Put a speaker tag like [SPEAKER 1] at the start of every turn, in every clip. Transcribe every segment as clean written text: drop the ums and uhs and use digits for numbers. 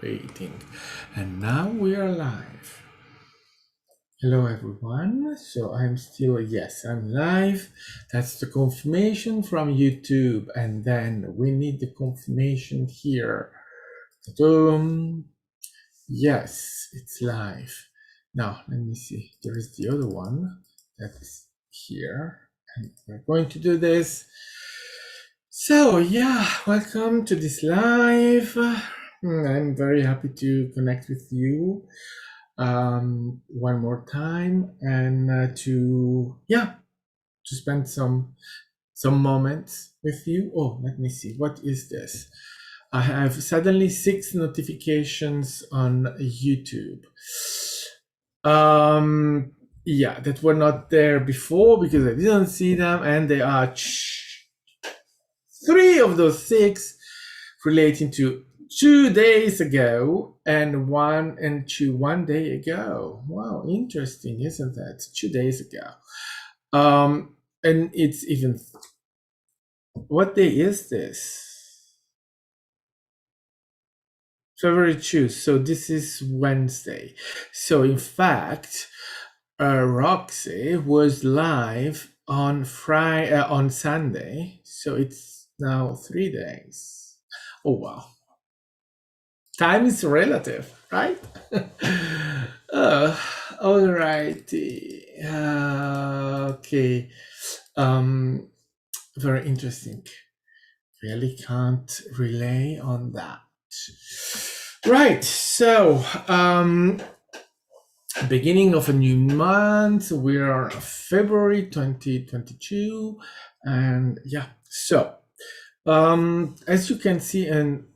[SPEAKER 1] waiting. And now we are live. Hello everyone. So I'm live. That's the confirmation from YouTube. And then we need the confirmation here. Ta-dum. Yes, it's live. Now, let me see. There is the other one that is here. And we're going to do this. So, welcome to this live. I'm very happy to connect with you one more time and to spend some moments with you. Oh, let me see. What is this? I have suddenly 6 notifications on YouTube. That were not there before because I didn't see them, and they are 3 of those 6 relating to 2 days ago and 1 day ago. Wow, interesting, isn't that? 2 days ago. And it's even, what day is this? February 2. So this is Wednesday. So in fact, Roxy was live on Sunday. So it's now 3 days. Oh wow. Time is relative, right? Alrighty. Okay. Very interesting. Really can't relay on that. Right. So, beginning of a new month. We are February 2022, and so as you can see in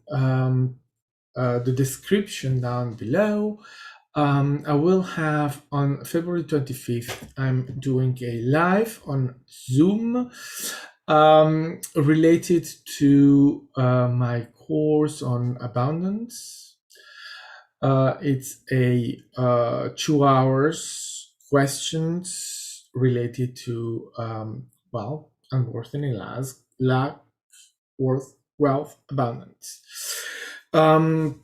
[SPEAKER 1] the description down below, I will have on February 25th, I'm doing a live on Zoom related to my course on abundance. It's a 2 hours questions related to unworthiness, lack, wealth, abundance.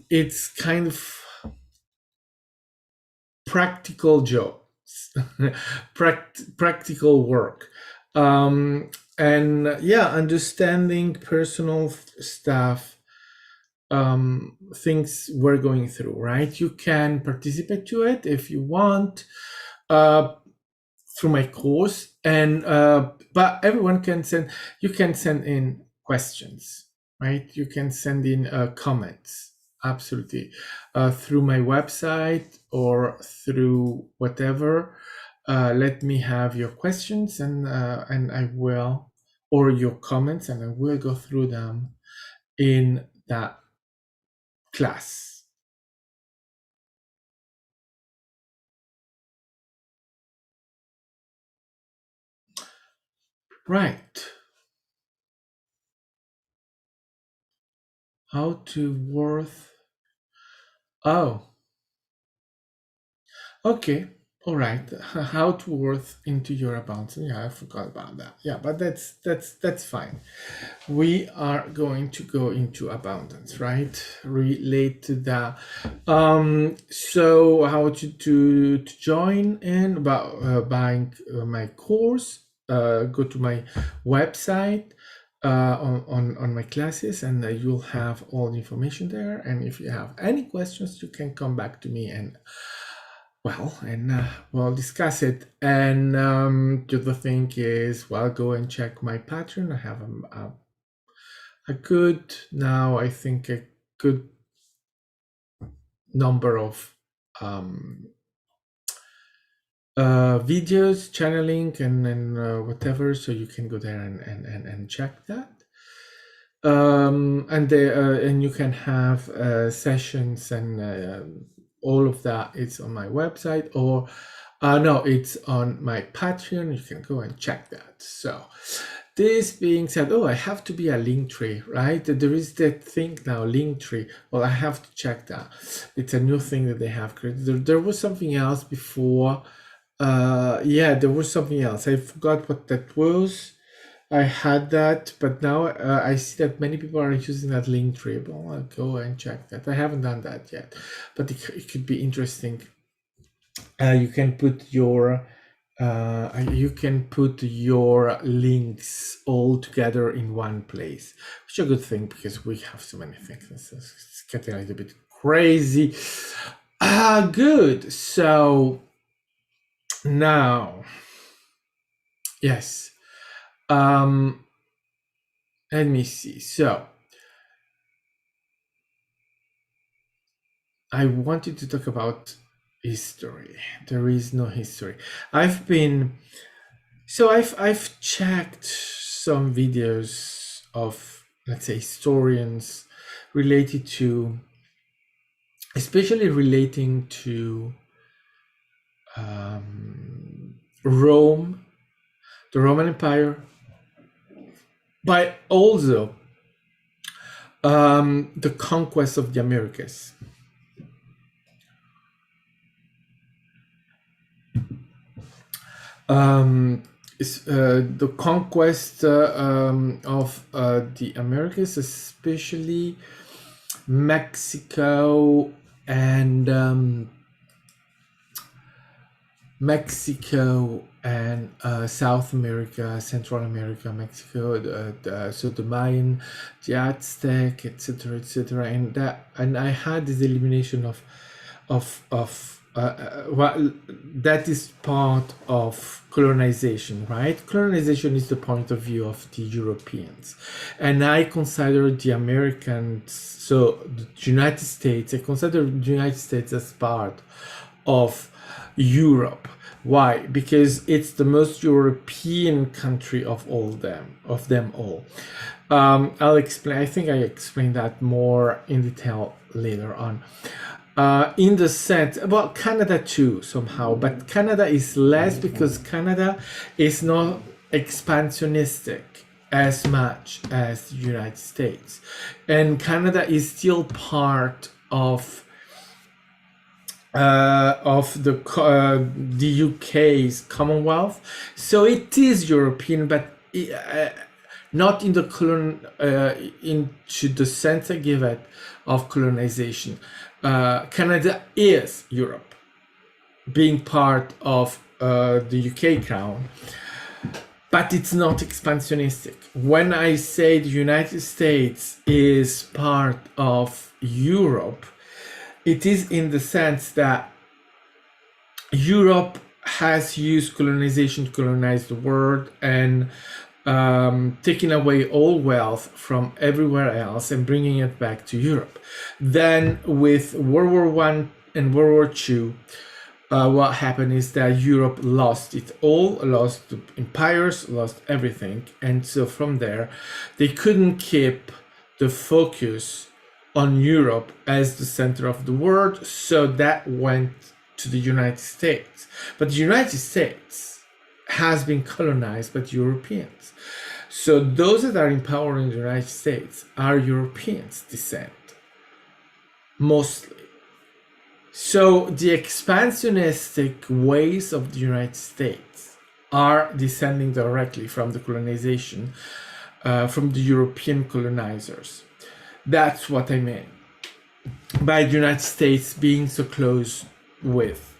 [SPEAKER 1] It's kind of practical jobs, practical work, and understanding personal stuff, things we're going through, right? You can participate to it if you want through my course, and but everyone can send in questions, right? You can send in comments, absolutely, through my website or through whatever. Let me have your questions, and I will, or your comments, and I will go through them in that class. Right. How to worth. Oh, okay. All right. How to worth into your abundance. Yeah, I forgot about that. Yeah, but that's fine. We are going to go into abundance, right? Relate to that. So how to join in about buying my course? Go to my website on my classes, and you'll have all the information there. And if you have any questions, you can come back to me and we'll discuss it. And the other thing is, go and check my Patreon. I have a good number of videos, channeling, and whatever. So you can go there and check that. And you can have sessions and all of that. It's on my website, or no, it's on my Patreon. You can go and check that. So this being said, I have to be a Linktree, right? There is that thing now, Linktree. Well, I have to check that. It's a new thing that they have created. There was something else before. There was something else. I forgot what that was. I had that, but now I see that many people are using that link tree. Well, I'll go and check that. I haven't done that yet, but it could be interesting. You can put your links all together in one place, which is a good thing because we have so many things. It's getting a little bit crazy. Good. So now, yes. Let me see. So I wanted to talk about history. There is no history. I've checked some videos of, let's say, historians related to, especially relating to Rome, the Roman Empire, but also the conquest of the Americas. The conquest of the Americas, especially Mexico and South America, Central America, Mexico, so the Mayan, the Aztec, etc., and I had this elimination of well, that is part of colonization, right? Colonization is the point of view of the Europeans, and I consider the Americans, so the United States, I consider the United States as part of Europe. Why? Because it's the most European country of them all. I'll explain. I think I explained that more in detail later on. In the sense, well, Canada too somehow, but Canada is less because Canada is not expansionistic as much as the United States, and Canada is still part of the UK's Commonwealth, so it is European, but not in the into the sense I give it of colonization. Canada is Europe, being part of the UK crown, but it's not expansionistic. When I say the United States is part of Europe, it is in the sense that Europe has used colonization to colonize the world and taking away all wealth from everywhere else and bringing it back to Europe. Then with World War I and World War II, what happened is that Europe lost it all, lost the empires, lost everything. And so from there, they couldn't keep the focus on Europe as the center of the world. So that went to the United States. But the United States has been colonized by the Europeans. So those that are in power in the United States are Europeans' descent, mostly. So the expansionistic ways of the United States are descending directly from the colonization, from the European colonizers. That's what I mean by the United States being so close with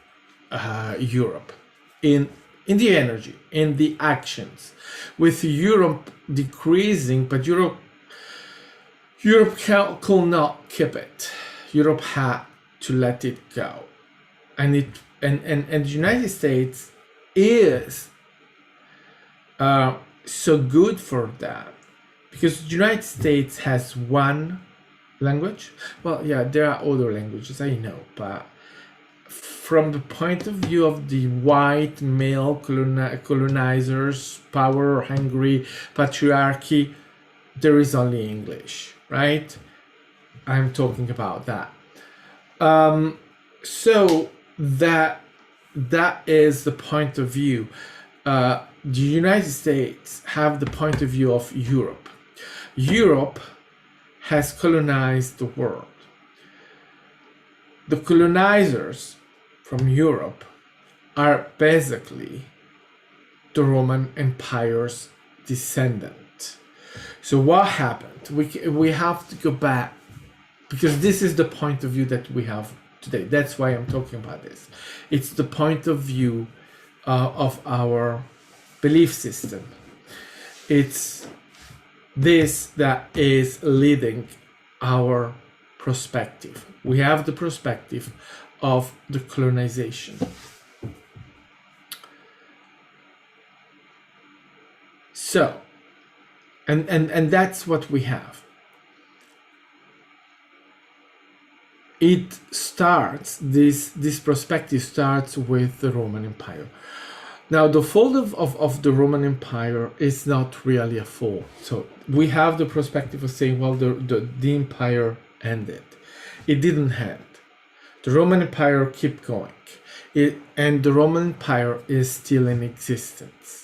[SPEAKER 1] Europe in the energy, in the actions, with Europe decreasing, but Europe could not keep it. Europe had to let it go, and the United States is so good for that, because the United States has one language. Well, yeah, there are other languages, I know, but from the point of view of the white male colonizers, power-hungry patriarchy, there is only English, right? I'm talking about that. So that is the point of view. The United States have the point of view of Europe. Europe has colonized the world. The colonizers from Europe are basically the Roman Empire's descendant. So what happened? We have to go back, because this is the point of view that we have today. That's why I'm talking about this. It's the point of view of our belief system. It's this that is leading our perspective. We have the perspective of the colonization. So, and that's what we have. It starts, this perspective starts with the Roman Empire. Now, the fall of the Roman Empire is not really a fall. So we have the perspective of saying, well, the empire ended. It didn't end. The Roman Empire kept going. And the Roman Empire is still in existence.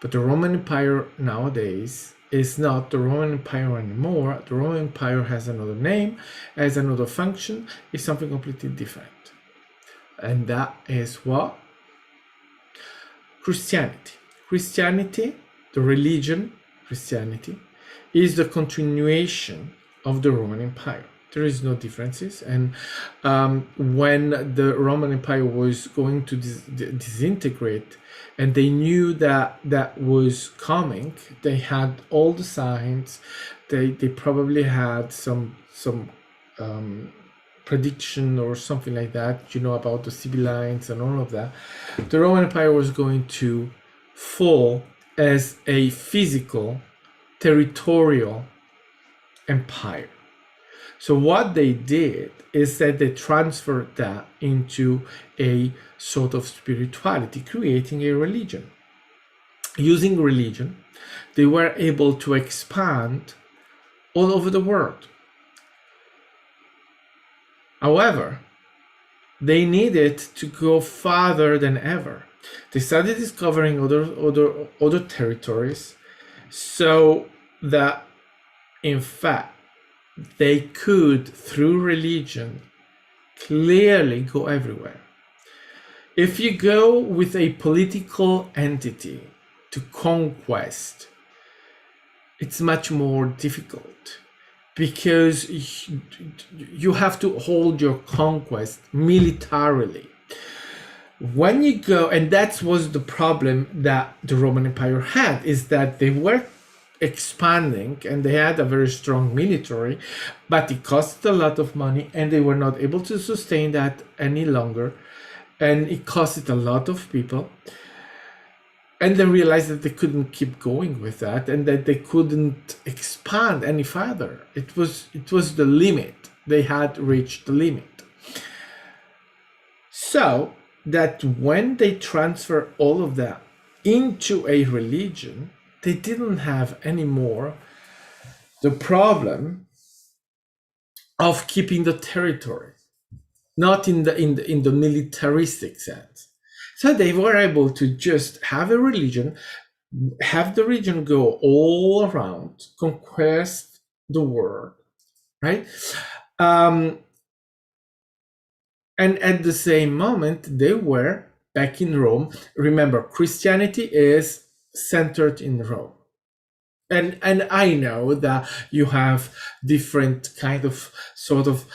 [SPEAKER 1] But the Roman Empire nowadays is not the Roman Empire anymore. The Roman Empire has another name, has another function, is something completely different. And that is what? Christianity. Christianity, the religion, Christianity, is the continuation of the Roman Empire. There is no differences. And when the Roman Empire was going to disintegrate, and they knew that that was coming, they had all the signs. They probably had some prediction or something like that, about the Sibyllines and all of that. The Roman Empire was going to fall as a physical, territorial empire. So what they did is that they transferred that into a sort of spirituality, creating a religion. Using religion, they were able to expand all over the world. However, they needed to go farther than ever. They started discovering other territories, so that in fact they could, through religion, clearly go everywhere. If you go with a political entity to conquest, it's much more difficult, because you have to hold your conquest militarily. When you go, and that was the problem that the Roman Empire had, is that they were expanding and they had a very strong military, but it cost a lot of money and they were not able to sustain that any longer, and it costed a lot of people, and they realized that they couldn't keep going with that and that they couldn't expand any further. It was the limit. They had reached the limit. So that when they transfer all of that into a religion, they didn't have anymore the problem of keeping the territory, not in the militaristic sense. So they were able to just have a religion, have the region go all around, conquest the world, right? And at the same moment, they were back in Rome. Remember, Christianity is centered in Rome. And I know that you have different kind of sort of,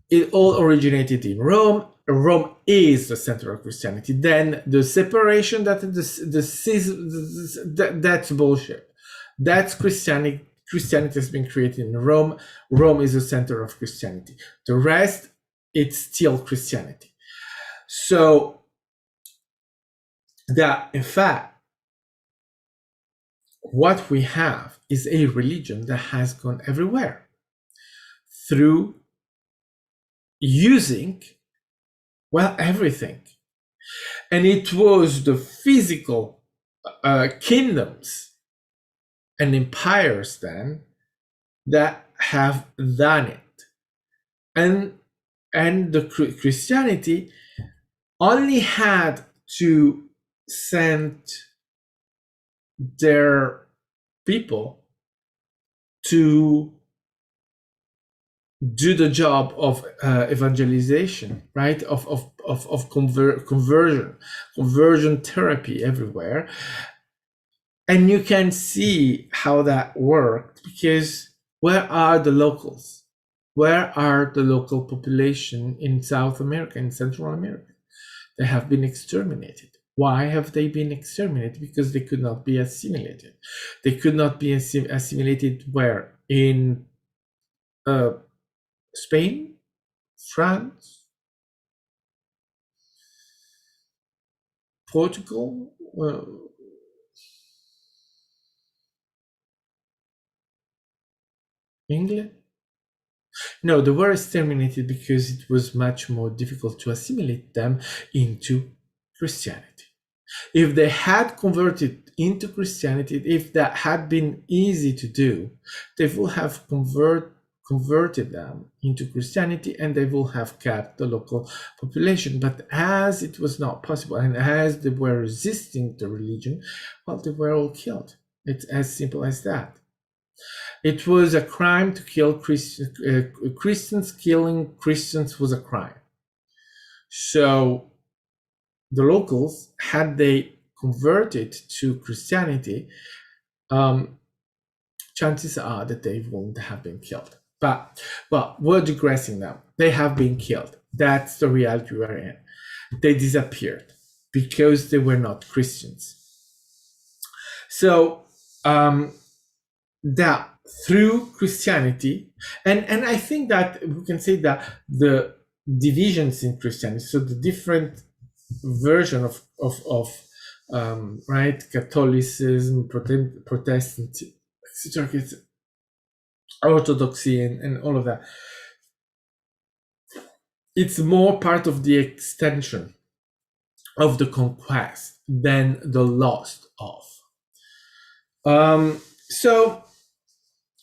[SPEAKER 1] it all originated in Rome. Rome is the center of Christianity. Then the separation, that's bullshit. That's Christianity. Christianity has been created in Rome. Rome is the center of Christianity. The rest, it's still Christianity. So that, in fact, what we have is a religion that has gone everywhere through using, well, everything. And it was the physical kingdoms and empires then that have done it. And the Christianity only had to send their people to do the job of evangelization, right? Of conversion therapy everywhere. And you can see how that worked, because where are the locals? Where are the local population in South America, in Central America? They have been exterminated. Why have they been exterminated? Because they could not be assimilated. They could not be assimilated where? In uh, Spain, France, Portugal, England? No, they were exterminated because it was much more difficult to assimilate them into Christianity. If they had converted into Christianity, if that had been easy to do, they would have converted them into Christianity, and they will have kept the local population. But as it was not possible, and as they were resisting the religion, well, they were all killed. It's as simple as that. It was a crime to kill Christians. Christians. Killing Christians was a crime. So the locals, had they converted to Christianity, chances are that they wouldn't have been killed. But, well, we're digressing now. They have been killed. That's the reality we're in. They disappeared because they were not Christians. So that through Christianity, and I think that we can say that the divisions in Christianity, so the different version of right, Catholicism, Protestant, Orthodoxy, and all of that, it's more part of the extension of the conquest than the loss of. So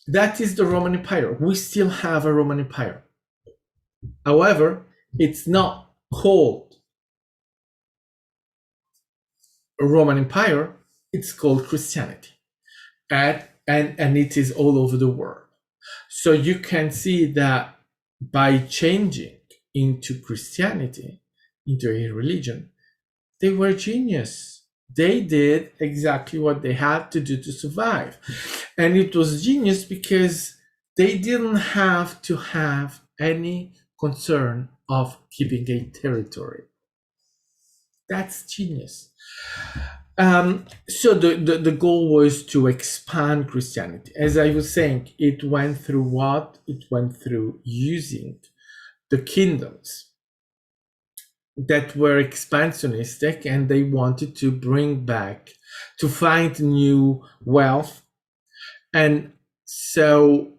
[SPEAKER 1] that is the Roman Empire. We still have a Roman Empire. However, it's not called a Roman Empire, it's called Christianity. And it is all over the world. So you can see that by changing into Christianity, into a religion, they were genius. They did exactly what they had to do to survive. And it was genius because they didn't have to have any concern of keeping a territory. That's genius. So the goal was to expand Christianity. As I was saying, it went through what? It went through using the kingdoms that were expansionistic, and they wanted to bring back, to find new wealth. And so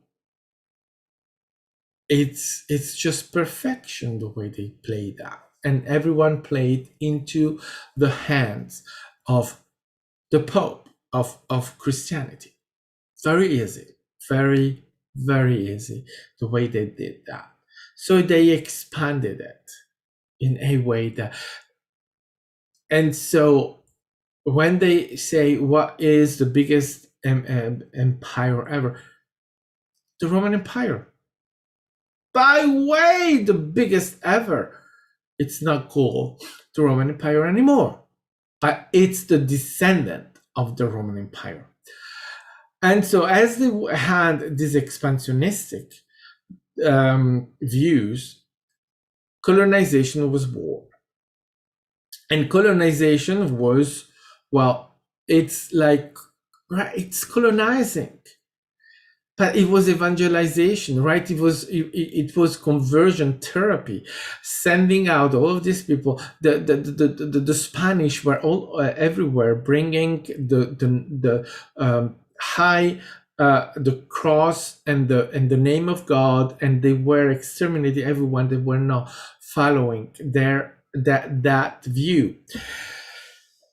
[SPEAKER 1] it's just perfection the way they played out. And everyone played into the hands of the Pope of Christianity. Very easy, very, very easy the way they did that. So they expanded it in a way that, and so when they say what is the biggest empire ever, the Roman Empire, by way the biggest ever. It's not called the Roman Empire anymore, but it's the descendant of the Roman Empire. And so as they had these expansionistic views, colonization was war. And colonization was, well, it's like, right, it's colonizing. But it was evangelization, right? It was conversion therapy, sending out all of these people. The Spanish were all everywhere, bringing the high the cross and the name of God, and they were exterminating everyone that were not following that view.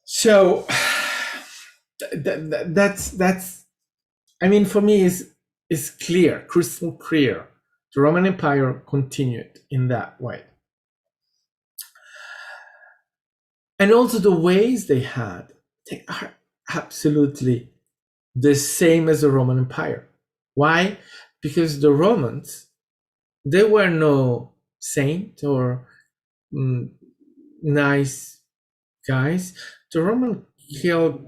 [SPEAKER 1] So that's I mean, for me is clear, crystal clear. The Roman Empire continued in that way. And also the ways they had, they are absolutely the same as the Roman Empire. Why? Because the Romans, they were no saint or nice guys. The Roman killed.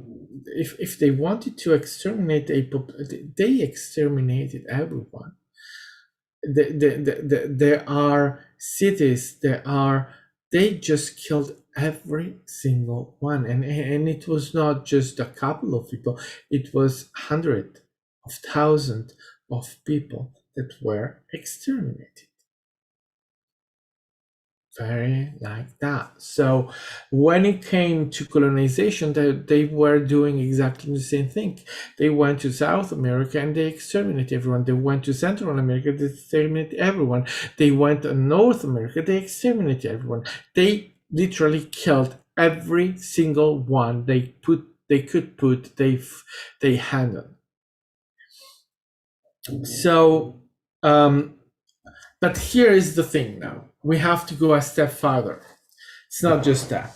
[SPEAKER 1] If they wanted to exterminate they exterminated everyone. There are cities, they just killed every single one, and it was not just a couple of people, it was hundreds of thousands of people that were exterminated. Very like that. So when it came to colonization, they were doing exactly the same thing. They went to South America and they exterminated everyone. They went to Central America, they exterminated everyone. They went to North America, they exterminated everyone. They literally killed every single one they handled. So but here is the thing now. We have to go a step further. It's not just that.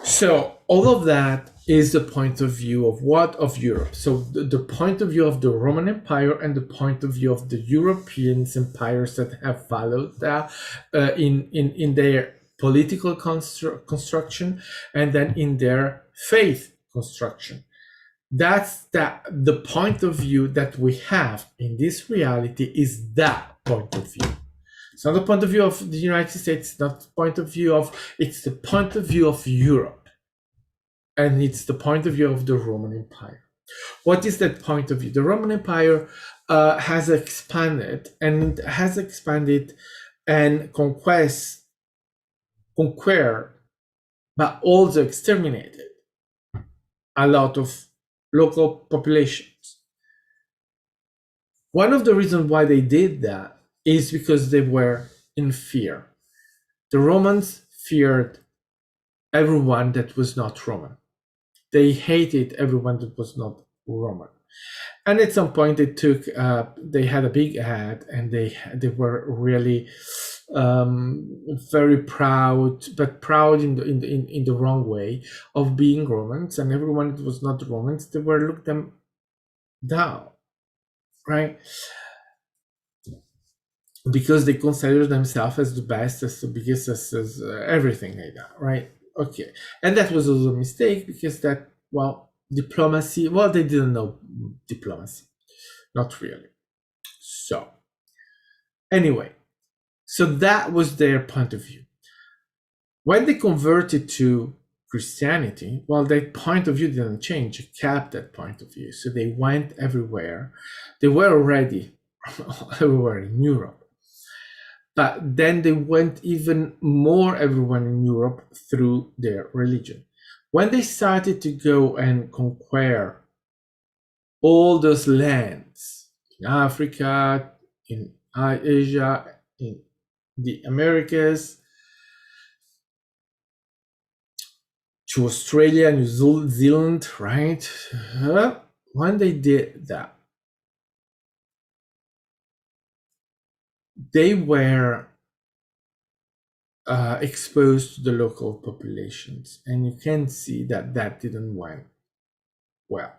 [SPEAKER 1] So all of that is the point of view of what? Of Europe. So the point of view of the Roman Empire and the point of view of the European empires that have followed that in their political construction and then in their faith construction. That's the point of view that we have in this reality is that point of view. It's not the point of view of the United States, it's not the point of view of, it's the point of view of Europe. And it's the point of view of the Roman Empire. What is that point of view? The Roman Empire has expanded and conquer, but also exterminated a lot of local populations. One of the reasons why they did that is because they were in fear. The Romans feared everyone that was not Roman. They hated everyone that was not Roman. And at some point they had a big ad and they were really very proud, but proud in the wrong way of being Romans, and everyone that was not Romans, they were looked them down, right? Because they consider themselves as the best, as the biggest, as everything like that, right? Okay, and that was also a mistake because diplomacy, they didn't know diplomacy, not really. So anyway, so that was their point of view. When they converted to Christianity, their point of view didn't change, it kept that point of view. So they went everywhere. They were already everywhere in Europe. But then they went even more everywhere in Europe through their religion. When they started to go and conquer all those lands in Africa, in Asia, in the Americas, to Australia, New Zealand, right? When they did that, they were exposed to the local populations, and you can see that didn't went well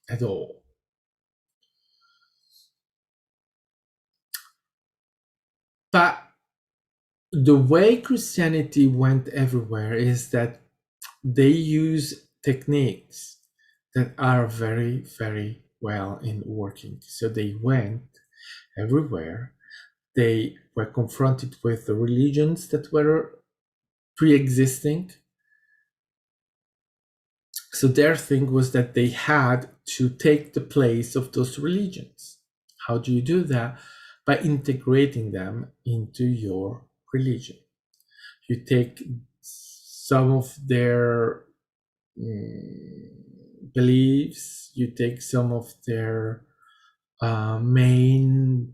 [SPEAKER 1] at all. But the way Christianity went everywhere is that they use techniques that are very, very well in working. So they went everywhere. They were confronted with the religions that were pre-existing. So their thing was that they had to take the place of those religions. How do you do that? By integrating them into your religion. You take some of their beliefs, you take some of their main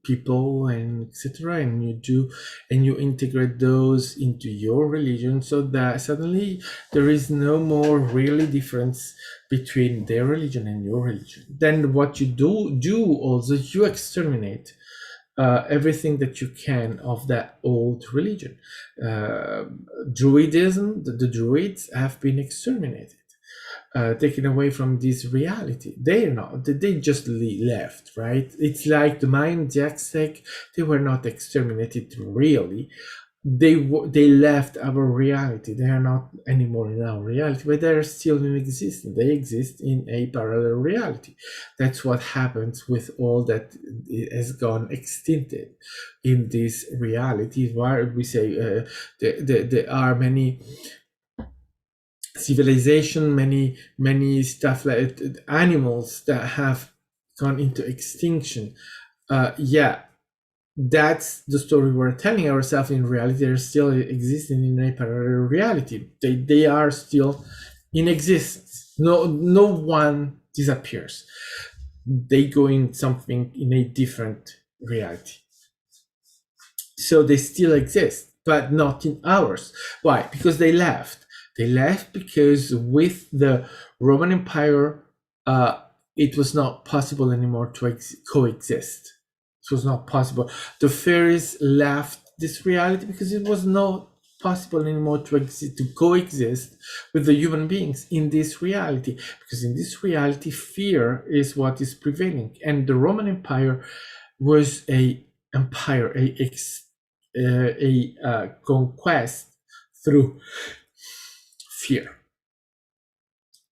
[SPEAKER 1] people and etc., and you integrate those into your religion, so that suddenly there is no more really difference between their religion and your religion. Then what you do also, you exterminate everything that you can of that old religion. Druidism, the Druids have been exterminated, taken away from this reality. They're not, they just left, right? It's like the Mayan, the Aztec, they were not exterminated really, they left our reality. They are not anymore in our reality, but they are still in existence. They exist in a parallel reality. That's what happens with all that has gone extincted in this reality. Why we say there are many civilization, many stuff like animals that have gone into extinction. Yeah, that's the story we're telling ourselves. In reality, they're still existing in a parallel reality. They are still in existence. No one disappears. They go in something in a different reality. So they still exist, but not in ours. Why? Because they left. They left because with the Roman Empire, it was not possible anymore to coexist. It was not possible. The fairies left this reality because it was not possible anymore to coexist with the human beings in this reality. Because in this reality, fear is what is prevailing, and the Roman Empire was a empire, a conquest through fear.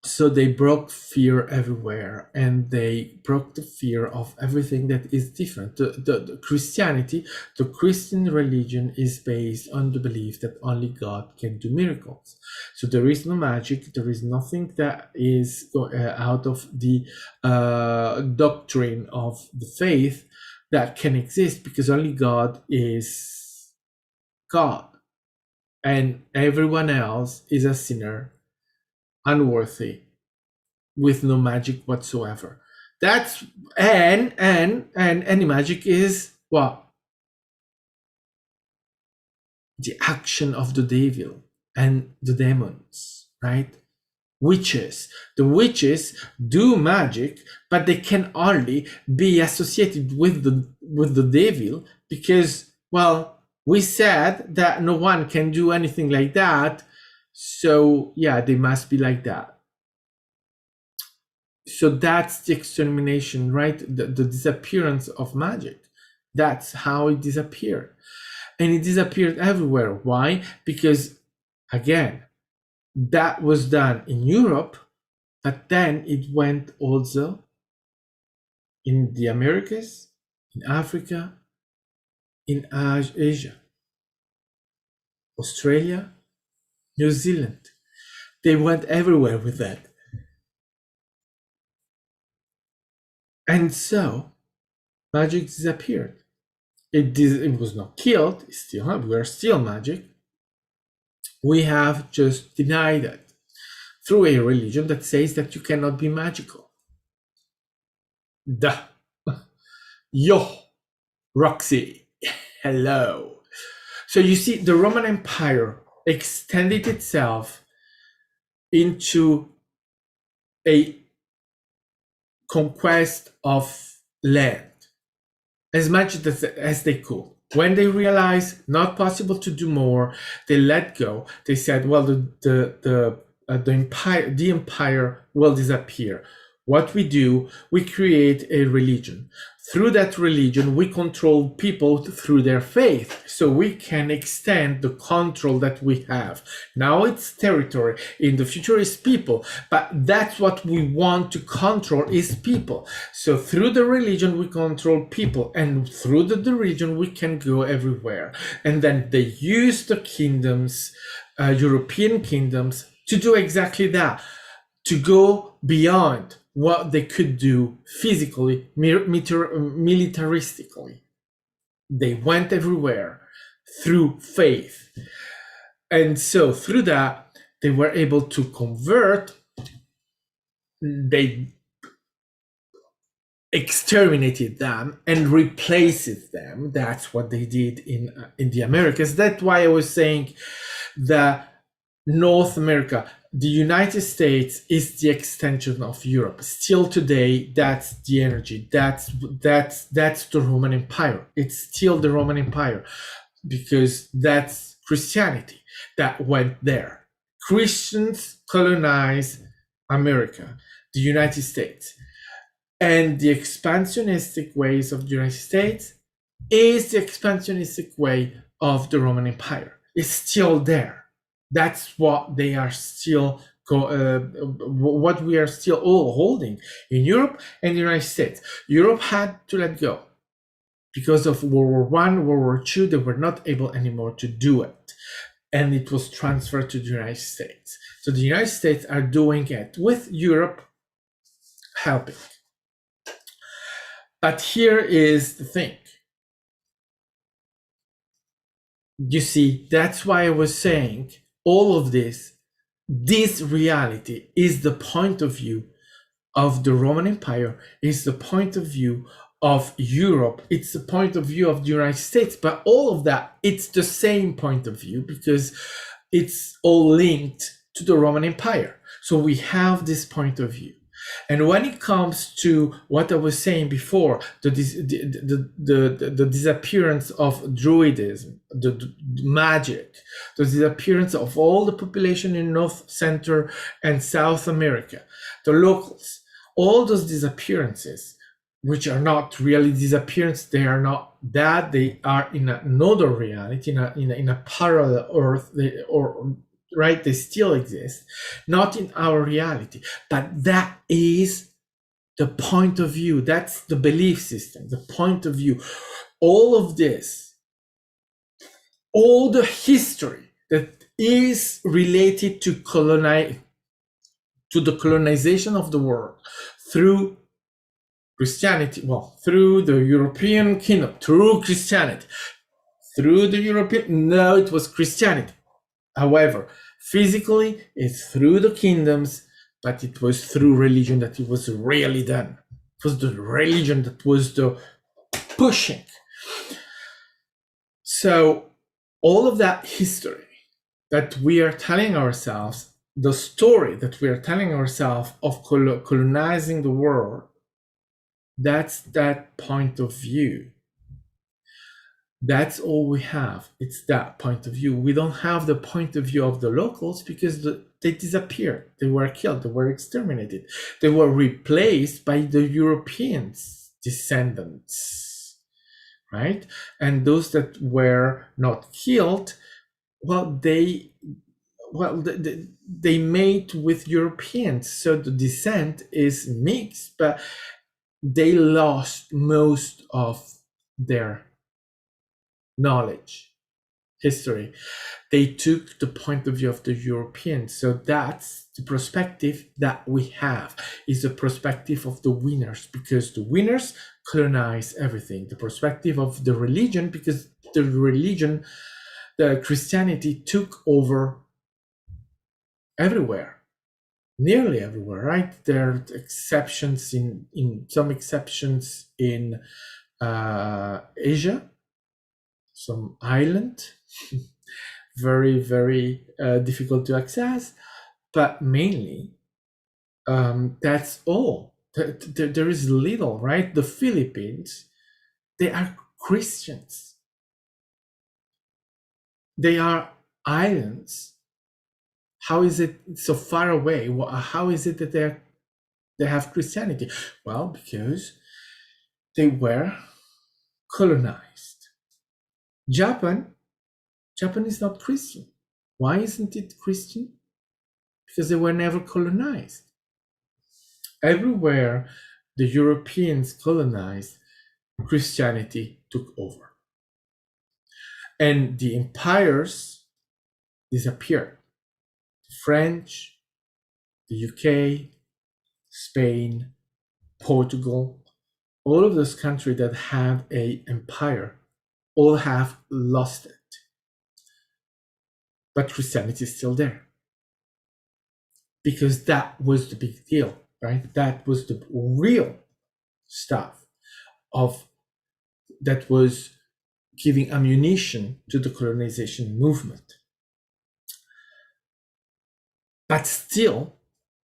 [SPEAKER 1] So they broke fear everywhere, and they broke the fear of everything that is different. The Christianity, the Christian religion, is based on the belief that only God can do miracles. So there is no magic. There is nothing that is out of the doctrine of the faith that can exist, because only God is God, and everyone else is a sinner, unworthy, with no magic whatsoever. That's and any magic is what? The action of the devil and the demons, right? Witches. The witches do magic, but they can only be associated with the devil, because, well, we said that no one can do anything like that. So yeah, they must be like that. So that's the extermination, right? The disappearance of magic. That's how it disappeared. And it disappeared everywhere. Why? Because, again, that was done in Europe, but then it went also in the Americas, in Africa, in Asia, Australia, New Zealand. They went everywhere with that. And so magic disappeared. It was not killed. We are still magic. We have just denied it through a religion that says that you cannot be magical. Duh. Yo, Roxy. Hello. So you see, the Roman Empire extended itself into a conquest of land as much as they could. When they realized not possible to do more, they let go. They said, well, the empire will disappear. What we do, we create a religion. Through that religion, we control people through their faith, so we can extend the control that we have. Now it's territory, in the future is people, but that's what we want to control, is people. So through the religion, we control people, and through the religion, we can go everywhere. And then they use the kingdoms, European kingdoms, to do exactly that, to go beyond what they could do physically, militaristically. They went everywhere through faith. And so through that, they were able to convert. They exterminated them and replaced them. That's what they did in the Americas. That's why I was saying that North America, the United States, is the extension of Europe. Still today, that's the energy. That's the Roman Empire. It's still the Roman Empire, because that's Christianity that went there. Christians colonized America, the United States, and the expansionistic ways of the United States is the expansionistic way of the Roman Empire. It's still there. That's what they are still what we are still all holding in Europe and the United States. Europe had to let go because of World War One, World War Two. They were not able anymore to do it, and it was transferred to the United States. So the United States are doing it with Europe helping. But here is the thing. You see, that's why I was saying all of this reality is the point of view of the Roman Empire, is the point of view of Europe, it's the point of view of the United States, but all of that, it's the same point of view because it's all linked to the Roman Empire. So we have this point of view. And when it comes to what I was saying before, the disappearance of Druidism, the magic, the disappearance of all the population in North, Central, and South America, the locals, all those disappearances, which are not really disappearance, they are not that, they are in another reality, in a parallel Earth, right, they still exist, not in our reality, but that is the point of view, that's the belief system, the point of view. All of this, all the history that is related to the colonization of the world through Christianity, well, through the European kingdom, through Christianity, through the European, no, it was Christianity. However, physically, it's through the kingdoms, but it was through religion that it was really done. It was the religion that was the pushing. So all of that history that we are telling ourselves, the story that we are telling ourselves of colonizing the world, that's that point of view. That's all we have. It's that point of view. We don't have the point of view of the locals because they disappeared. They were killed. They were exterminated. They were replaced by the Europeans' descendants, right? And those that were not killed, well, they mate with Europeans. So the descent is mixed, but they lost most of their knowledge, history. They took the point of view of the Europeans. So that's the perspective that we have, is the perspective of the winners, because the winners colonize everything. The perspective of the religion, because the religion, the Christianity took over everywhere, nearly everywhere, right? There are exceptions in some exceptions in Asia, some island, very, very difficult to access, but mainly that's all. There is little, right? The Philippines, they are Christians. They are islands. How is it so far away? How is it that they have Christianity? Well, because they were colonized. Japan is not Christian. Why isn't it Christian? Because they were never colonized. Everywhere the Europeans colonized, Christianity took over. And the empires disappeared. The French, the UK, Spain, Portugal, all of those countries that had an empire all have lost it. But Christianity is still there. Because that was the big deal, right? That was the real stuff that was giving ammunition to the colonization movement. But still,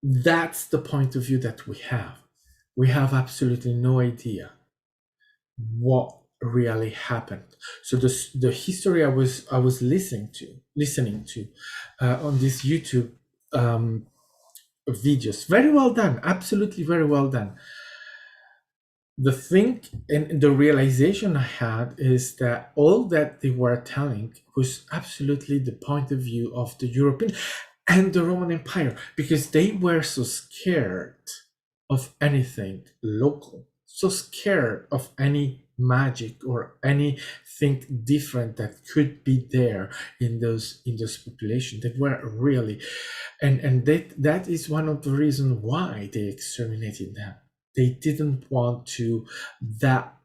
[SPEAKER 1] that's the point of view that we have. We have absolutely no idea what really happened. So the history I was listening to on this YouTube videos, very well done, absolutely very well done. The thing and the realization I had is that all that they were telling was absolutely the point of view of the European and the Roman Empire, because they were so scared of anything local, so scared of any magic or anything different that could be there in those population. They were really, and that is one of the reasons why they exterminated them. They didn't want that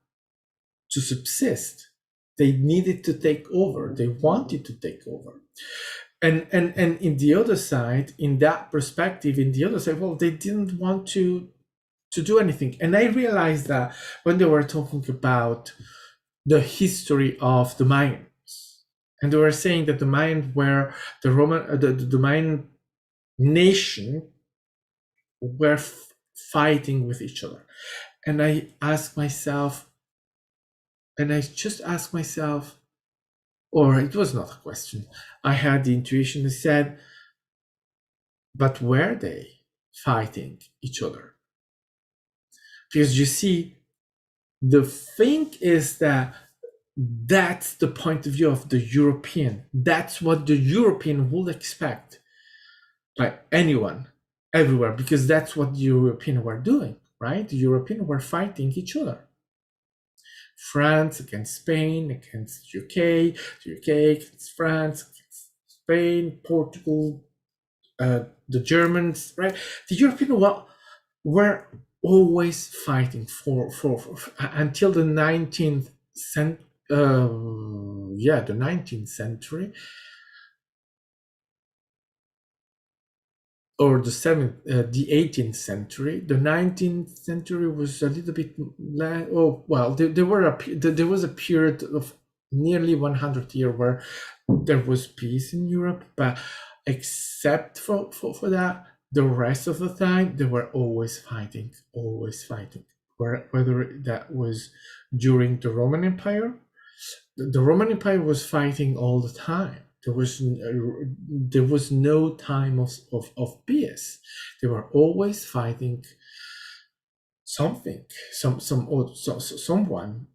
[SPEAKER 1] to subsist. They needed to take over. They wanted to take over. And in the other side, in that perspective, in the other side, well, they didn't want to do anything. And I realized that when they were talking about the history of the Mayans, and they were saying that the Mayans were the Roman, the Mayan nation were fighting with each other. And I asked myself, and I just asked myself, or it was not a question, I had the intuition that said, but were they fighting each other? Because you see, the thing is that that's the point of view of the European. That's what the European would expect by anyone, everywhere, because that's what the Europeans were doing, right? The Europeans were fighting each other. France against Spain, against UK, the UK against France, against Spain, Portugal, the Germans, right? The Europeans were always fighting for until the 19th century. The 19th century, or the 18th century. The 19th century was a little bit less. Oh well, there was a period of nearly 100 years where there was peace in Europe, but except for that, the rest of the time they were always fighting, always fighting. Whether that was during the Roman Empire, the Roman Empire was fighting all the time. There was no time of peace. They were always fighting something, someone.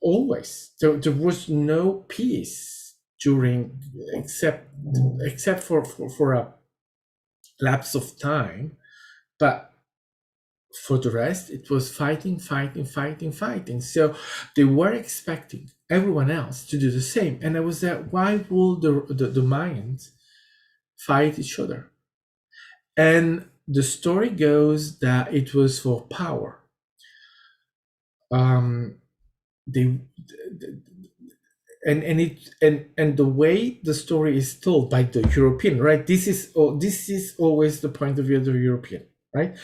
[SPEAKER 1] Always there was no peace during, except for a lapse of time, but for the rest, it was fighting, fighting, fighting, fighting. So they were expecting everyone else to do the same. And I was like, why would the Mayans fight each other? And the story goes that it was for power. They and the way the story is told by the European, right? This is always the point of view of the European, right?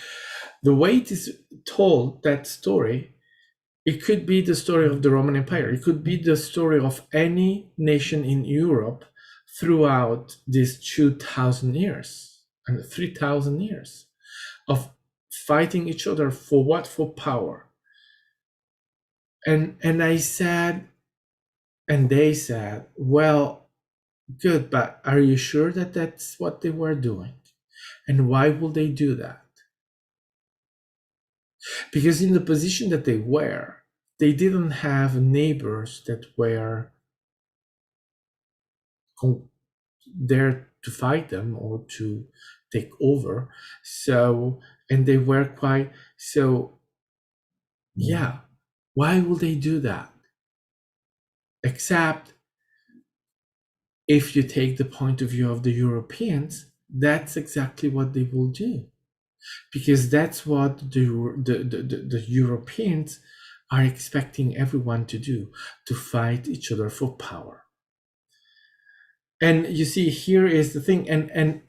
[SPEAKER 1] The way it is told, that story, it could be the story of the Roman Empire. It could be the story of any nation in Europe throughout these 2,000 years and 3,000 years of fighting each other for what? For power. And I said, and they said, well, good, but are you sure that that's what they were doing? And why would they do that? Because in the position that they were, they didn't have neighbors that were there to fight them or to take over. So, and they were quite, so yeah, why would they do that? Except if you take the point of view of the Europeans, that's exactly what they will do. Because that's what the Europeans are expecting everyone to do, to fight each other for power. And you see, here is the thing, and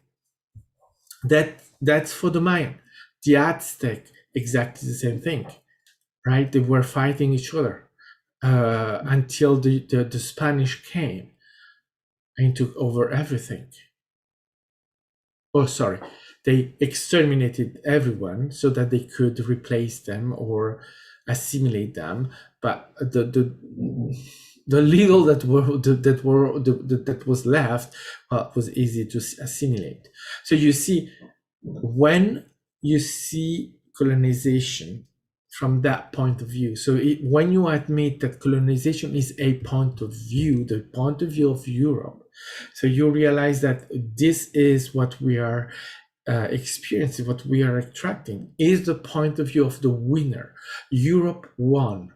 [SPEAKER 1] that's for the Mayan. The Aztec, exactly the same thing, right? They were fighting each other until the Spanish came and took over everything. Oh, sorry. They exterminated everyone so that they could replace them or assimilate them. But the little that was left was easy to assimilate. So you see, when you see colonization from that point of view. So when you admit that colonization is a point of view, the point of view of Europe, so you realize that this is what we are experiencing, what we are attracting, is the point of view of the winner. Europe won,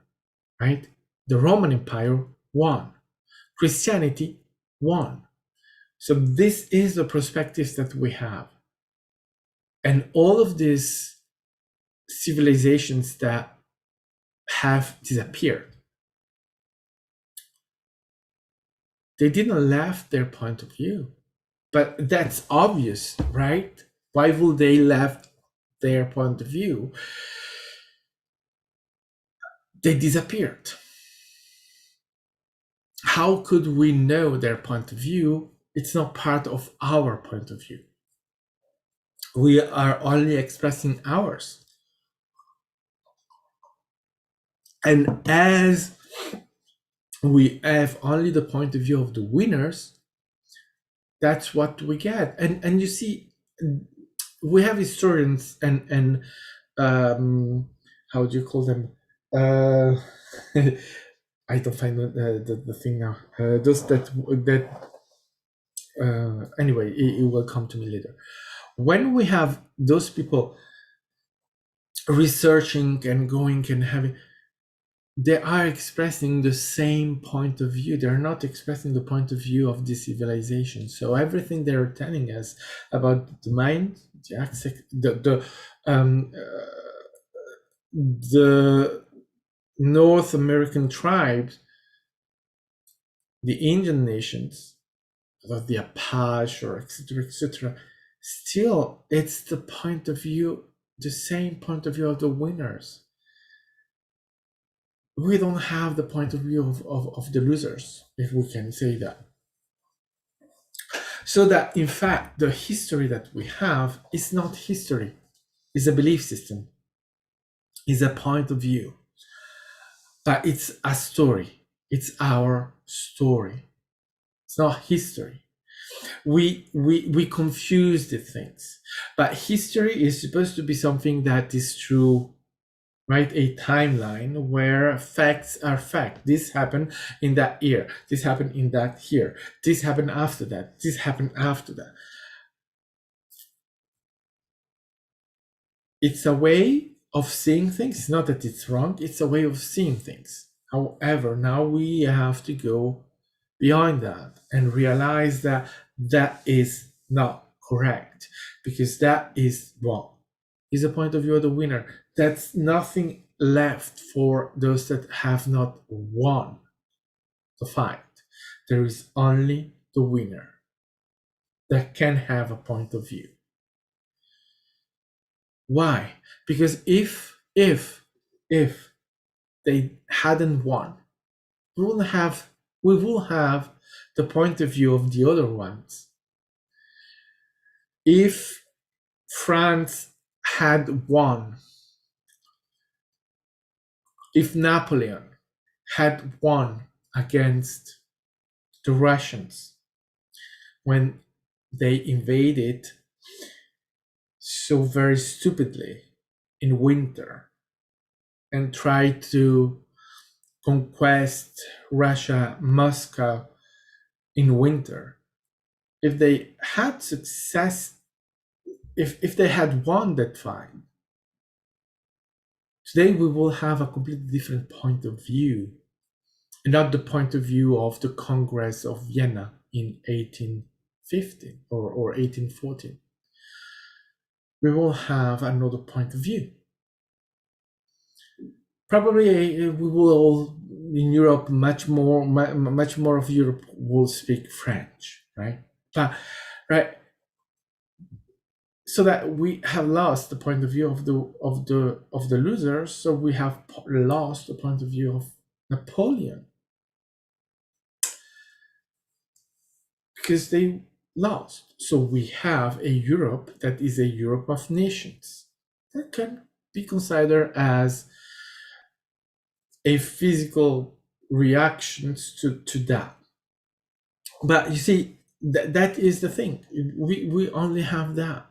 [SPEAKER 1] right? The Roman Empire won. Christianity won. So this is the perspectives that we have. And all of these civilizations that have disappeared, they didn't left their point of view. But that's obvious, right? Why would they left their point of view? They disappeared. How could we know their point of view? It's not part of our point of view. We are only expressing ours. And as we have only the point of view of the winners, that's what we get. And you see, we have historians and how do you call them? I don't find the thing now. Those that anyway, it will come to me later. When we have those people researching and going and having, they are expressing the same point of view. They're not expressing the point of view of this civilization. So everything they're telling us about the mind, the North American tribes, the Indian nations, the Apache, or etc., still it's the point of view, the same point of view of the winners. We don't have the point of view of the losers, if we can say that. So that in fact, the history that we have is not history, it's a belief system, it's a point of view, but it's a story. It's our story. It's not history. We confuse the things, but history is supposed to be something that is true, right? A timeline where facts are fact. This happened in that year. This happened in that year. This happened after that. This happened after that. It's a way of seeing things. It's not that it's wrong. It's a way of seeing things. However, now we have to go beyond that and realize that that is not correct, because that is wrong. Is the point of view of the winner. That's nothing left for those that have not won the fight. There is only the winner that can have a point of view. Why? Because if they hadn't won, we will have the point of view of the other ones. If France had won, if Napoleon had won against the Russians when they invaded so very stupidly in winter and tried to conquest Russia, Moscow in winter, if they had success, if they had won that fight, today we will have a completely different point of view, and not the point of view of the Congress of Vienna in 1815 or 1814. We will have another point of view. Probably we will all in Europe, much more of Europe will speak French, right? But right, so that we have lost the point of view of the losers. So we have lost the point of view of Napoleon, because they lost. So we have a Europe that is a Europe of nations that can be considered as a physical reactions to that. But you see, that is the thing. We only have that,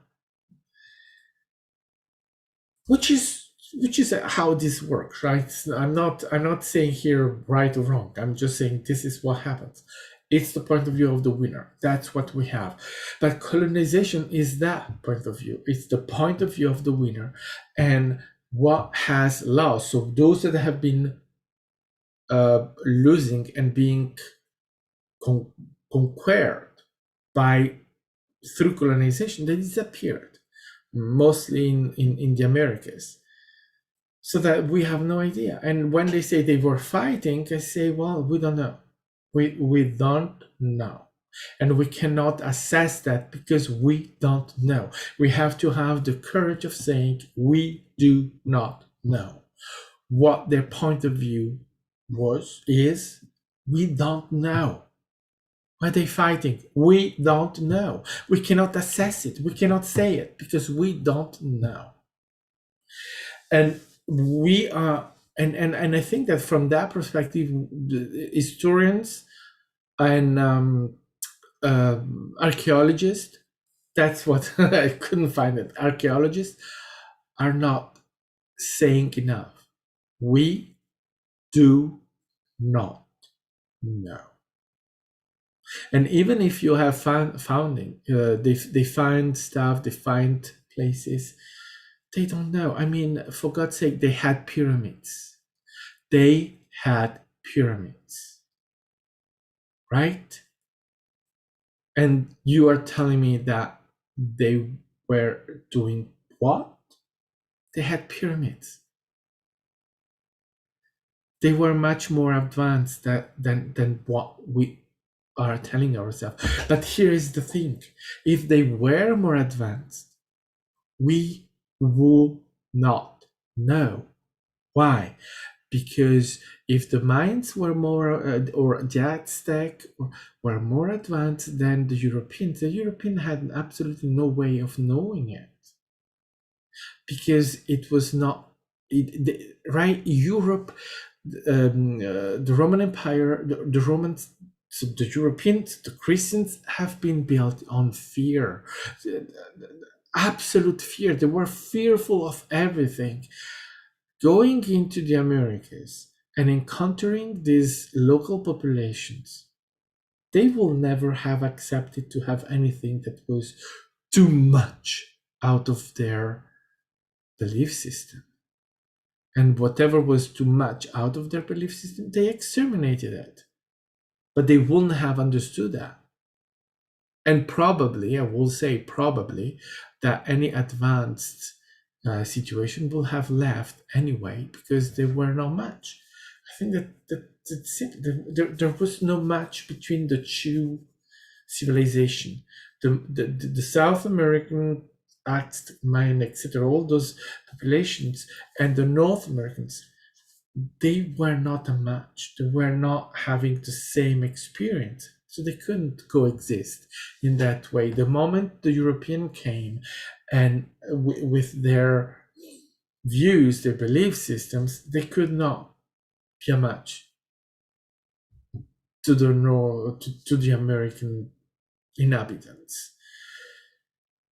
[SPEAKER 1] which is which is how this works, right? I'm not saying here right or wrong. I'm just saying this is what happens. It's the point of view of the winner. That's what we have. But colonization is that point of view. It's the point of view of the winner and what has lost. So those that have been losing and being conquered by through colonization, they disappeared, mostly in the Americas. So that we have no idea. And when they say they were fighting, I say, well, we don't know. We don't know. And we cannot assess that because we don't know. We have to have the courage of saying we do not know. What their point of view is, we don't know. Why are they fighting? We don't know. We cannot assess it. We cannot say it because we don't know. And we are, and I think that from that perspective, historians and archaeologists, that's what I couldn't find it. Archaeologists are not saying enough. We do not know. And even if you have founding, they find stuff, they find places, they don't know. I mean, for God's sake, they had pyramids. They had pyramids, right? And you are telling me that they were doing what? They had pyramids. They were much more advanced than what we are telling ourselves. But here is the thing. If they were more advanced, we will not know. Why? Because if the minds were more, or the Aztec were more advanced than the European had absolutely no way of knowing it. Because it was not, right? Europe, the Roman Empire, the Romans, so the Europeans, the Christians have been built on fear, absolute fear. They were fearful of everything. Going into the Americas and encountering these local populations, they will never have accepted to have anything that was too much out of their belief system. And whatever was too much out of their belief system, they exterminated it. But they wouldn't have understood that. And probably, I will say probably, that any advanced situation will have left anyway because there were not much. I think that's it. There was no match between the two civilization. The South American, Mayan, etc., all those populations, and the North Americans, they were not a match. They were not having the same experience. So they couldn't coexist in that way. The moment the European came and with their views, their belief systems, they could not be a match to the to the American inhabitants.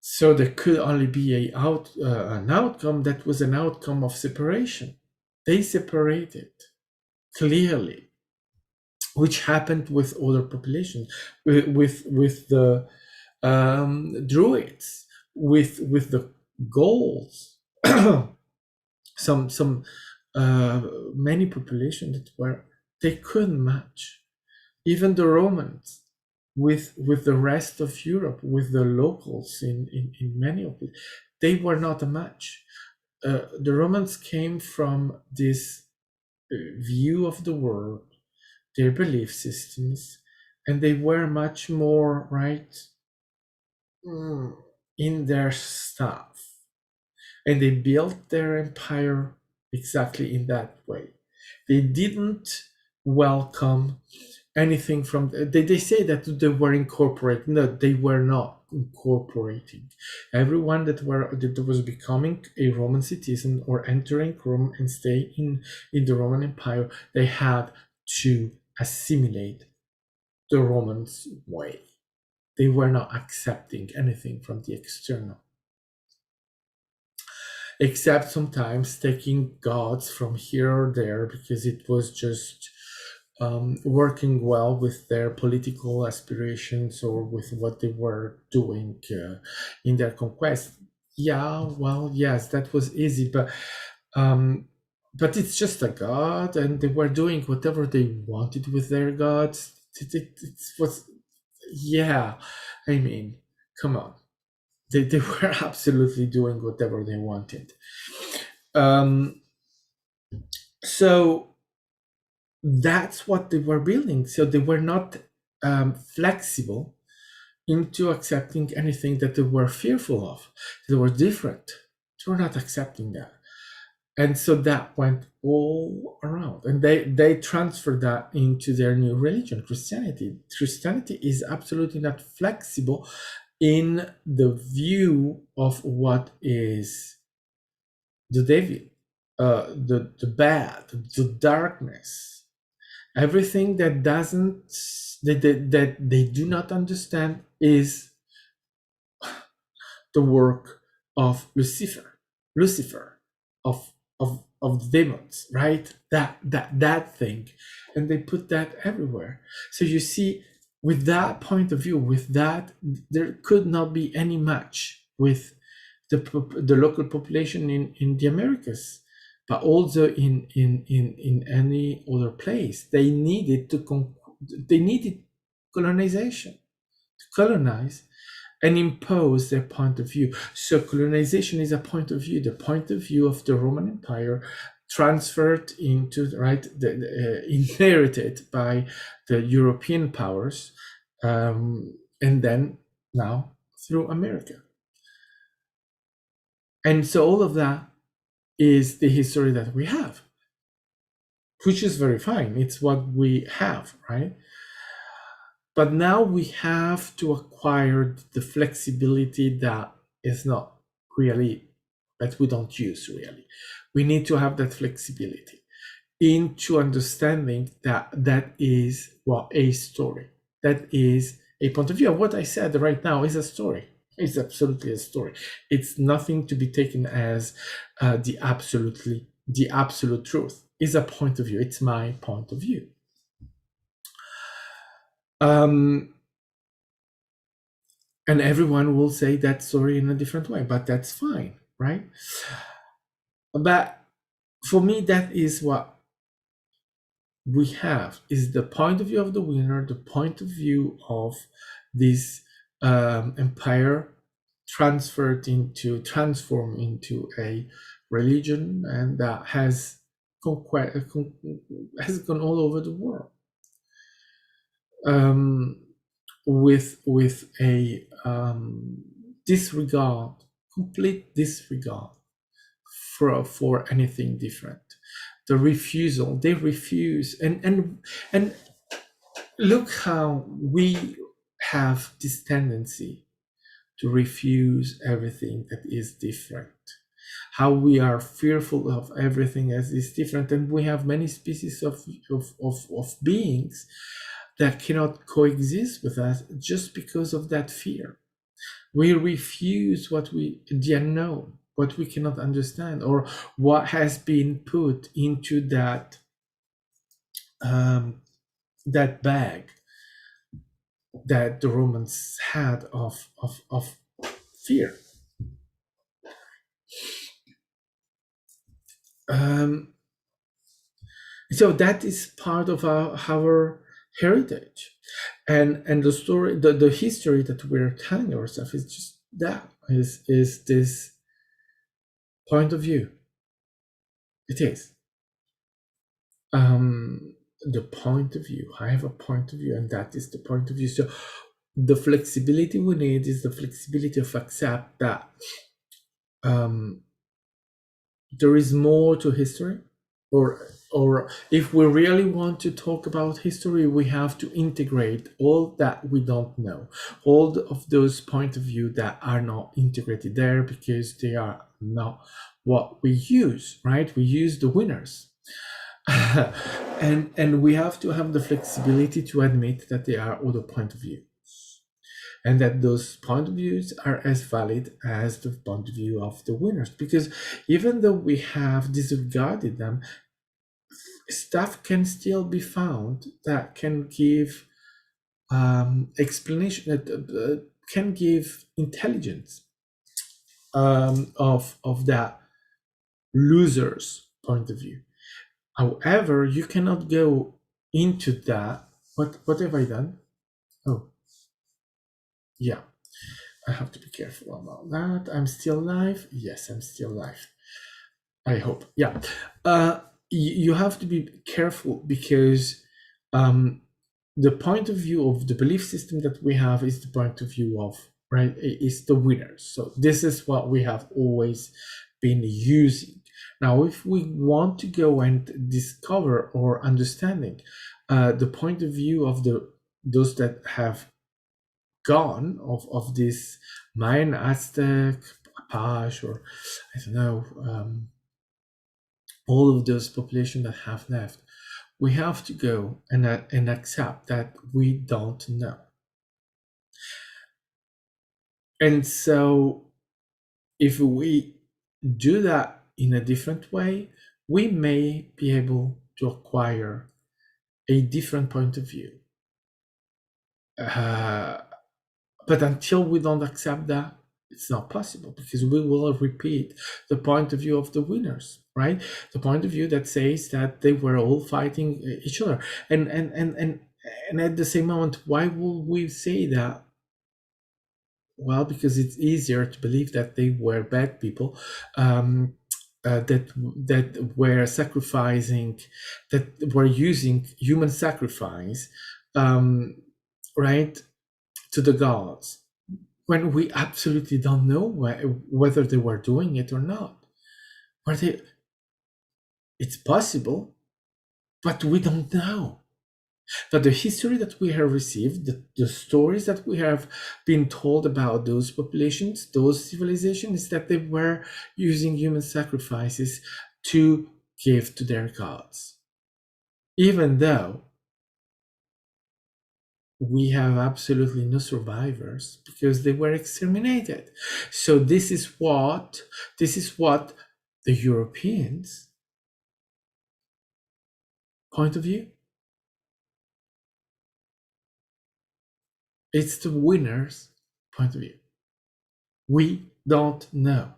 [SPEAKER 1] So there could only be an outcome that was an outcome of separation. They separated clearly, which happened with other populations, with the Druids, with the Gauls, some many populations that were, they couldn't match. Even the Romans, with the rest of Europe, with the locals in many of it, they were not a match. The Romans came from this view of the world, their belief systems, and they were much more right in their stuff. And they built their empire exactly in that way. They didn't welcome anything from, they say that they were incorporating. No, they were not incorporating. Everyone that was becoming a Roman citizen or entering Rome and stay in the Roman Empire, they had to assimilate the Romans' way. They were not accepting anything from the external. except sometimes taking gods from here or there because it was just working well with their political aspirations or with what they were doing in their conquest. Yeah, well, yes, that was easy, um, but it's just a god, and they were doing whatever they wanted with their gods. It was, yeah, I mean, come on, they were absolutely doing whatever they wanted. Um, so that's what they were building. So they were not flexible into accepting anything that they were fearful of. They were different. They were not accepting that. And so that went all around. And they transferred that into their new religion, Christianity. Christianity is absolutely not flexible in the view of what is the devil, the bad, the darkness, everything that doesn't that they do not understand is the work of Lucifer, of the demons, right? That thing, and they put that everywhere. So you see, with that point of view, with that, there could not be any match with the local population in the Americas, but also in any other place. They needed they needed colonization to colonize and impose their point of view. So colonization is a point of view, the point of view of the Roman Empire transferred into, right, inherited by the European powers, and then now through America. And so all of that is the history that we have, which is very fine. It's what we have, right? But now we have to acquire the flexibility that is not really, that we don't use really. We need to have that flexibility into understanding that that is what a story, that is a point of view. What I said right now is a story. It's absolutely a story. It's nothing to be taken as the absolute truth. It's a point of view. It's my point of view. And everyone will say that story in a different way, but that's fine, right? But for me, that is what we have, is the point of view of the winner, the point of view of this empire transformed into a religion, and that has has gone all over the world. With a disregard, complete disregard for anything different. The refusal, they refuse, and look how we have this tendency to refuse everything that is different. How we are fearful of everything as is different, and we have many species of beings that cannot coexist with us just because of that fear. We refuse the unknown, what we cannot understand, or what has been put into that that bag that the Romans had of fear. So that is part of our heritage, and the story, the history that we're telling ourselves is just that, is this point of view. It is the point of view. I have a point of view, and that is the point of view. So the flexibility we need is the flexibility of accept that there is more to history, or if we really want to talk about history, we have to integrate all that we don't know, all of those point of view that are not integrated there because they are not what we use, right? We use the winners. and we have to have the flexibility to admit that there are other point of views. and that those point of views are as valid as the point of view of the winners. Because even though we have disregarded them, stuff can still be found that can give explanation, that can give intelligence of that loser's point of view. However, you cannot go into that. What have I done? Oh, yeah. I have to be careful about that. I'm still live. Yes, I'm still live. I hope. Yeah. You have to be careful because um, the point of view of the belief system that we have is the point of view of, right, is the winners. So this is what we have always been using. Now, if we want to go and discover or understanding the point of view of those that have gone of this Mayan, Aztec, Apache, or I don't know, all of those population that have left, we have to go and accept that we don't know. And so if we do that in a different way, we may be able to acquire a different point of view. But until we don't accept that, it's not possible, because we will repeat the point of view of the winners, right? The point of view that says that they were all fighting each other. And at the same moment, why will we say that? Well, because it's easier to believe that they were bad people, that were sacrificing, that were using human sacrifice, right, to the gods, when we absolutely don't know whether they were doing it or not. Were they? It's possible, but we don't know. But the history that we have received, the stories that we have been told about those populations, those civilizations, is that they were using human sacrifices to give to their gods. Even though we have absolutely no survivors because they were exterminated. So this is what the Europeans' point of view. It's the winner's point of view. We don't know.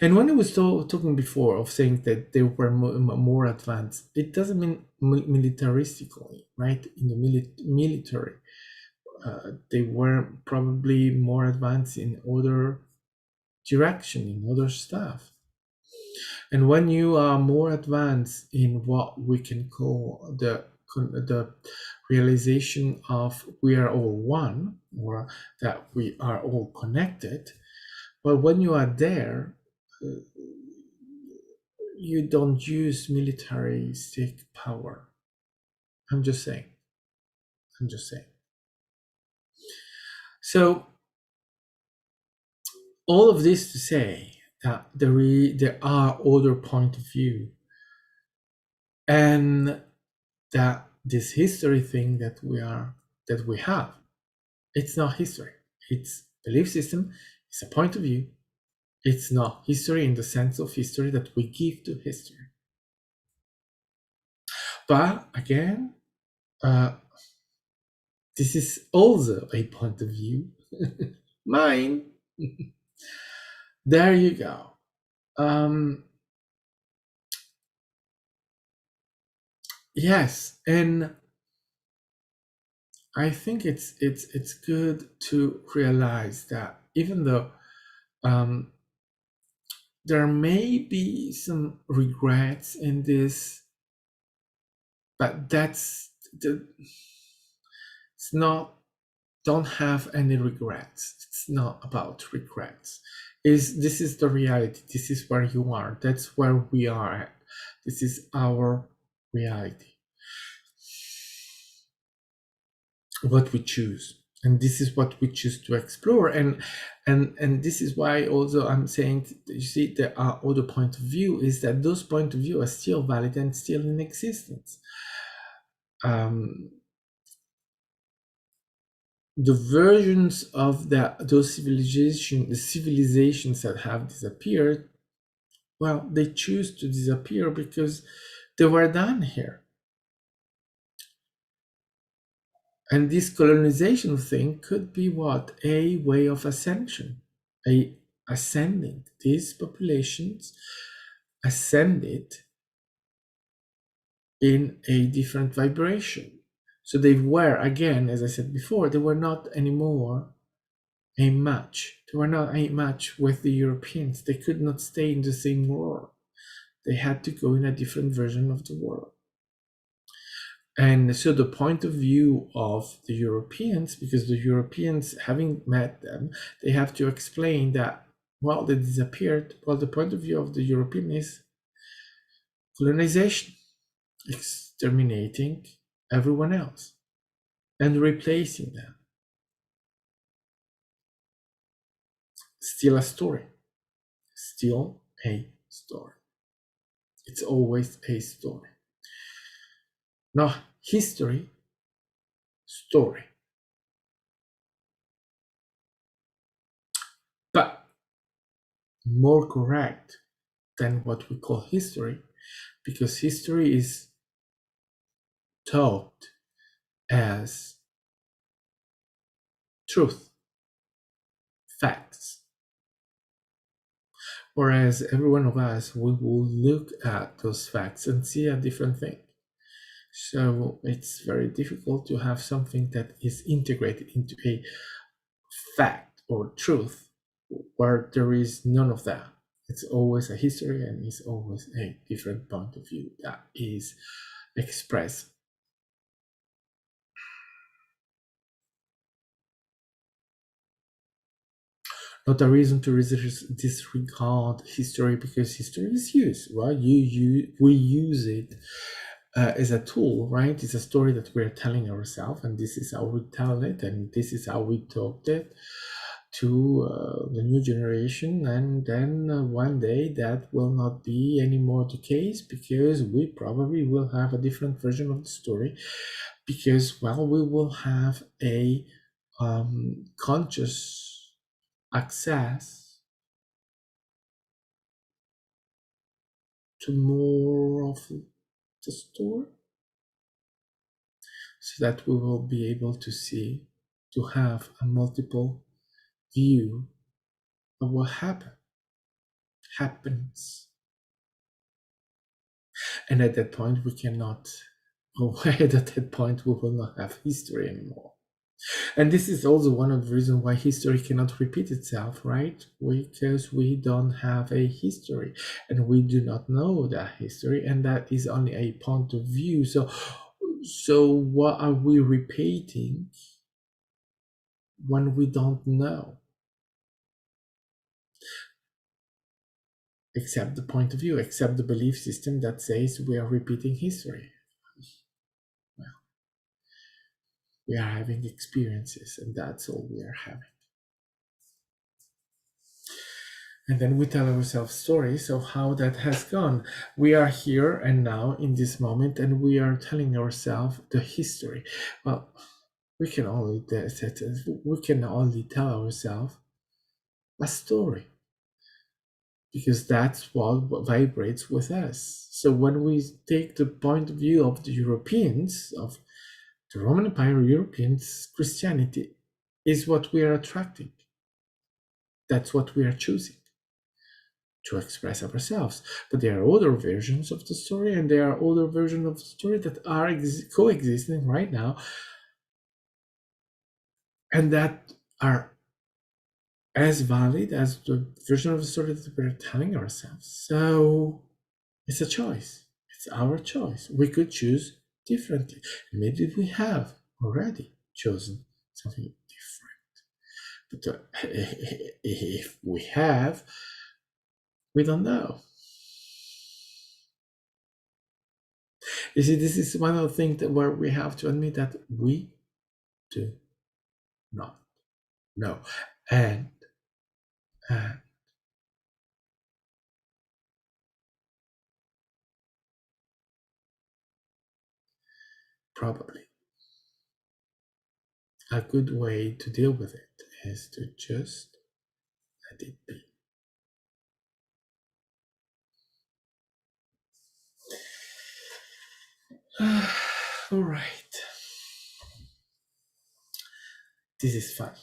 [SPEAKER 1] And when I was talking before of saying that they were more advanced, it doesn't mean militaristically, right? In the military, they were probably more advanced in other direction, in other stuff. And when you are more advanced in what we can call the realization of we are all one, or that we are all connected, well, when you are there, you don't use militaristic power. I'm just saying. So all of this to say that there are other point of view, and that this history thing that we have, it's not history. It's belief system. It's a point of view. It's not history in the sense of history that we give to history. But again, this is also a point of view. Mine. There you go. Yes, and I think it's good to realize that even though there may be some regrets in this, but it's not. Don't have any regrets. It's not about regrets. This is the reality. This is where you are. That's where we are at. This is our reality. What we choose, and this is what we choose to explore, and this is why also I'm saying, you see, there are other point of view, is that those point of view are still valid and still in existence. um, the versions of those civilizations that have disappeared, well, they choose to disappear because they were done here. And this colonization thing could be what? A way of ascension, a ascending. These populations ascended in a different vibration. So they were, again, as I said before, they were not anymore a match. They were not a match with the Europeans. They could not stay in the same world. They had to go in a different version of the world. And so the point of view of the Europeans, because the Europeans, having met them, they have to explain that, well, they disappeared. Well, the point of view of the European is colonization, exterminating everyone else and replacing them. Still a story. Still a story. It's always a story. Not history, story. But more correct than what we call history, because history is taught as truth, facts. Whereas every one of us, we will look at those facts and see a different thing. So it's very difficult to have something that is integrated into a fact or truth where there is none of that. It's always a history and it's always a different point of view that is expressed. Not a reason to disregard history, because history is used, right? We use it as a tool, right? It's a story that we're telling ourselves, and this is how we tell it, and this is how we taught it to the new generation. And then one day that will not be anymore the case, because we probably will have a different version of the story, because, well, we will have a conscious access to more of the story, so that we will be able to see, to have a multiple view of what happens. And at that point, we cannot go ahead. At that point, we will not have history anymore. And this is also one of the reasons why history cannot repeat itself, right? Because we don't have a history and we do not know that history, and that is only a point of view. So what are we repeating when we don't know? Except the point of view, except the belief system that says we are repeating history. Well, we are having experiences, and that's all we are having. And then we tell ourselves stories of how that has gone. We are here and now in this moment, and we are telling ourselves the history. Well, we can only tell ourselves a story, because that's what vibrates with us. So when we take the point of view of the Europeans, of the Roman Empire, Europeans, Christianity is what we are attracting. That's what we are choosing to express ourselves. But there are other versions of the story, and there are other versions of the story that are coexisting right now, and that are as valid as the version of the story that we're telling ourselves. So it's a choice. It's our choice. We could choose differently. Maybe we have already chosen something different. But if we have, we don't know. You see, this is one of the things where we have to admit that we do not know. And probably. A good way to deal with it is to just let it be. All right. This is fun.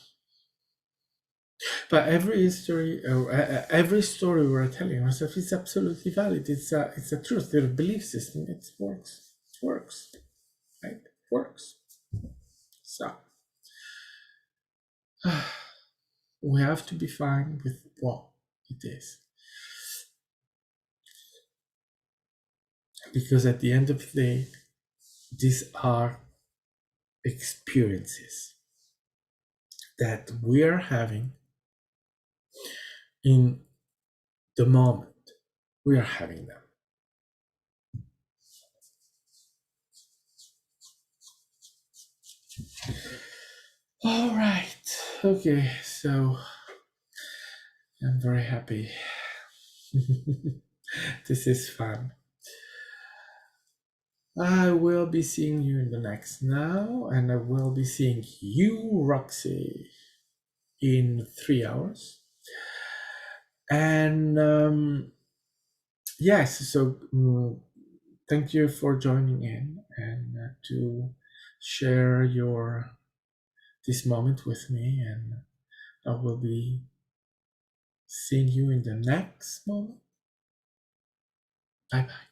[SPEAKER 1] But every story we're telling ourselves is absolutely valid. It's a truth. Their belief system. It works. It works. Right? It works. So we have to be fine with what it is, because at the end of the day, these are experiences that we are having in the moment we are having them. All right. Okay. So I'm very happy. This is fun. I will be seeing you in the next now, and I will be seeing you, Roxy, in 3 hours. And yes, so thank you for joining in and to share your this moment with me, and I will be seeing you in the next moment. Bye bye.